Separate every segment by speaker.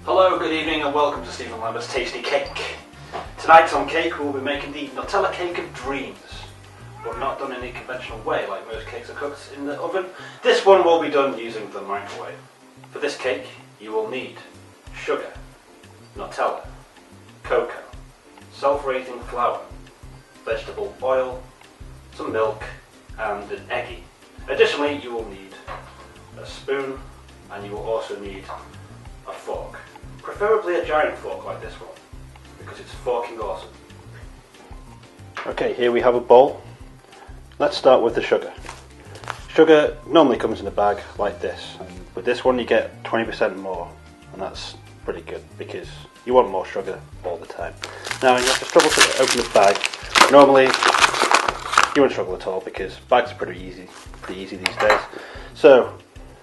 Speaker 1: Hello, good evening and welcome to Stephen Lambert's Tasty Cake. Tonight on Cake we'll be making the Nutella Cake of Dreams, but not done in a conventional way like most cakes are cooked in the oven. This one will be done using the microwave. For this cake you will need sugar, Nutella, cocoa, self-raising flour, vegetable oil, some milk and an Eggy. Additionally you will need a spoon and you will also need a fork. Preferably a giant fork like this one, because it's forking awesome. Okay, here we have a bowl. Let's start with the sugar. Sugar normally comes in a bag like this, and with this one you get 20% more, and that's pretty good because you want more sugar all the time. Now you have to struggle to open the bag. Normally you won't struggle at all because bags are pretty easy these days. So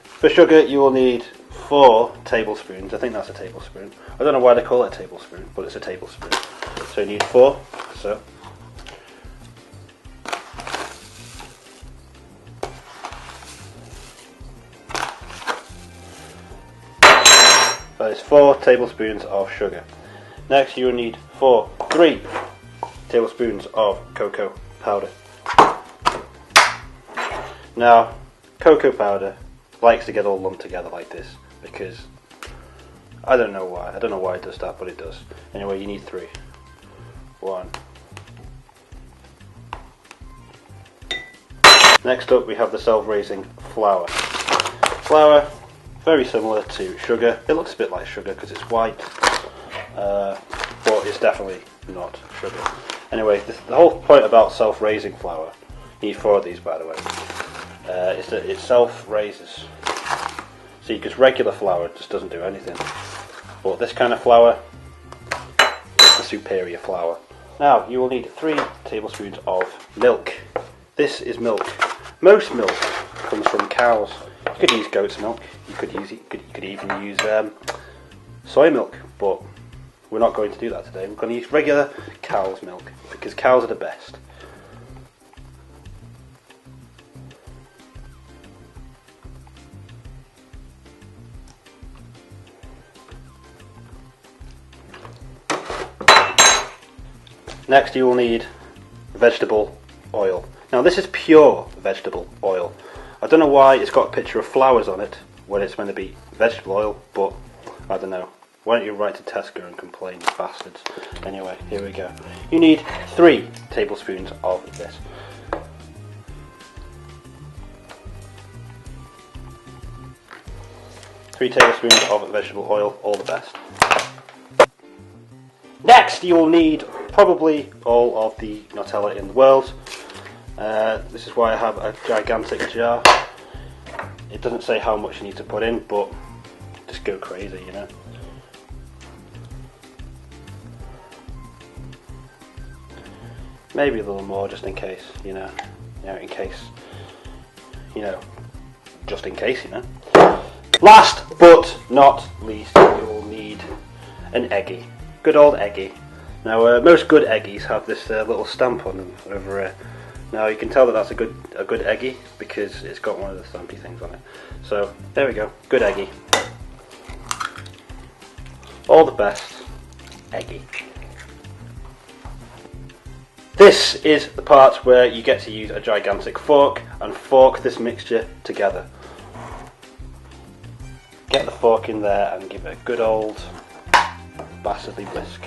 Speaker 1: for sugar you will need 4 tablespoons. I think that's a tablespoon. I don't know why they call it a tablespoon, but it's a tablespoon. So you need 4. So that is 4 tablespoons of sugar. Next you will need 3 tablespoons of cocoa powder. Now cocoa powder likes to get all lumped together like this because I don't know why it does that, but it does. Anyway, you need 3. 1. Next up we have the self-raising flour. Flour, very similar to sugar. It looks a bit like sugar because it's white, but it's definitely not sugar. Anyway, the whole point about self-raising flour, you need 4 of these by the way, is that it self-raises. See, because regular flour just doesn't do anything. But this kind of flour is the superior flour. Now, you will need 3 tablespoons of milk. This is milk. Most milk comes from cows. You could use goat's milk. You could even use soy milk. But we're not going to do that today. We're going to use regular cow's milk because cows are the best. Next you will need vegetable oil. Now this is pure vegetable oil. I don't know why it's got a picture of flowers on it when it's meant to be vegetable oil, but I don't know. Why don't you write to Tesco and complain, you bastards. Anyway, here we go. You need 3 tablespoons of this. Three tablespoons of vegetable oil, all the best. Next you will need probably all of the Nutella in the world. This is why I have a gigantic jar. It doesn't say how much you need to put in, but just go crazy, you know. Maybe a little more just in case, you know, just in case, you know. Last but not least, you will need an Eggy. Good old Eggy. Now most good Eggies have this little stamp on them over here. Now you can tell that that's a good Eggy because it's got one of the stampy things on it. So there we go, good Eggy. All the best, Eggy. This is the part where you get to use a gigantic fork and fork this mixture together. Get the fork in there and give it a good old bastardly whisk.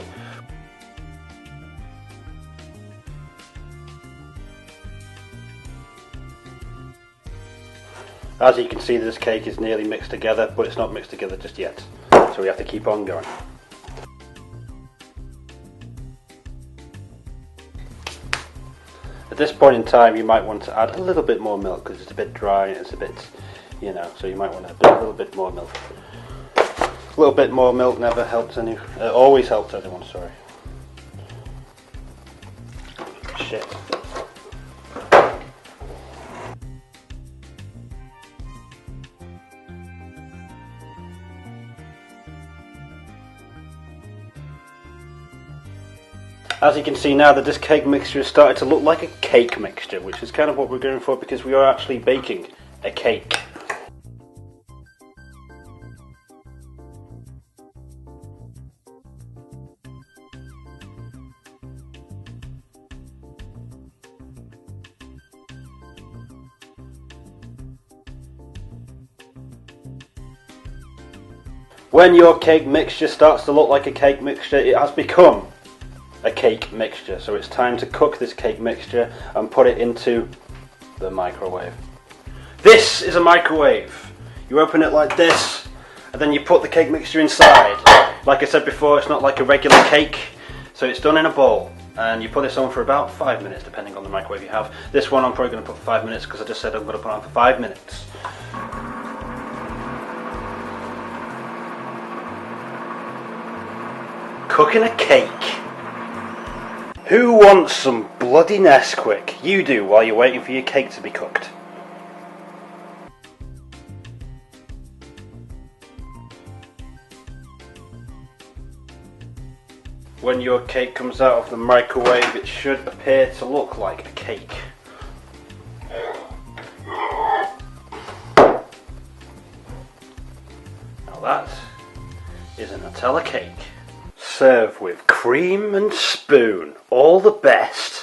Speaker 1: As you can see, this cake is nearly mixed together, but it's not mixed together just yet, so we have to keep on going. At this point in time you might want to add a little bit more milk because it's a bit dry and it's a bit, you know, so you might want to add a little bit more milk. A little bit more milk never helps always helps anyone, sorry. Shit. As you can see now that this cake mixture has started to look like a cake mixture, which is kind of what we're going for because we are actually baking a cake. When your cake mixture starts to look like a cake mixture, it has become a cake mixture. So it's time to cook this cake mixture and put it into the microwave. This is a microwave. You open it like this and then you put the cake mixture inside. Like I said before, it's not like a regular cake, so it's done in a bowl. And you put this on for about 5 minutes, depending on the microwave you have. This one I'm probably going to put for 5 minutes because I just said I'm going to put it on for 5 minutes. Cooking a cake. Who wants some bloody Nesquik? You do while you're waiting for your cake to be cooked. When your cake comes out of the microwave, it should appear to look like a cake. Now that is a Nutella cake. Serve with cream and spoon. All the best.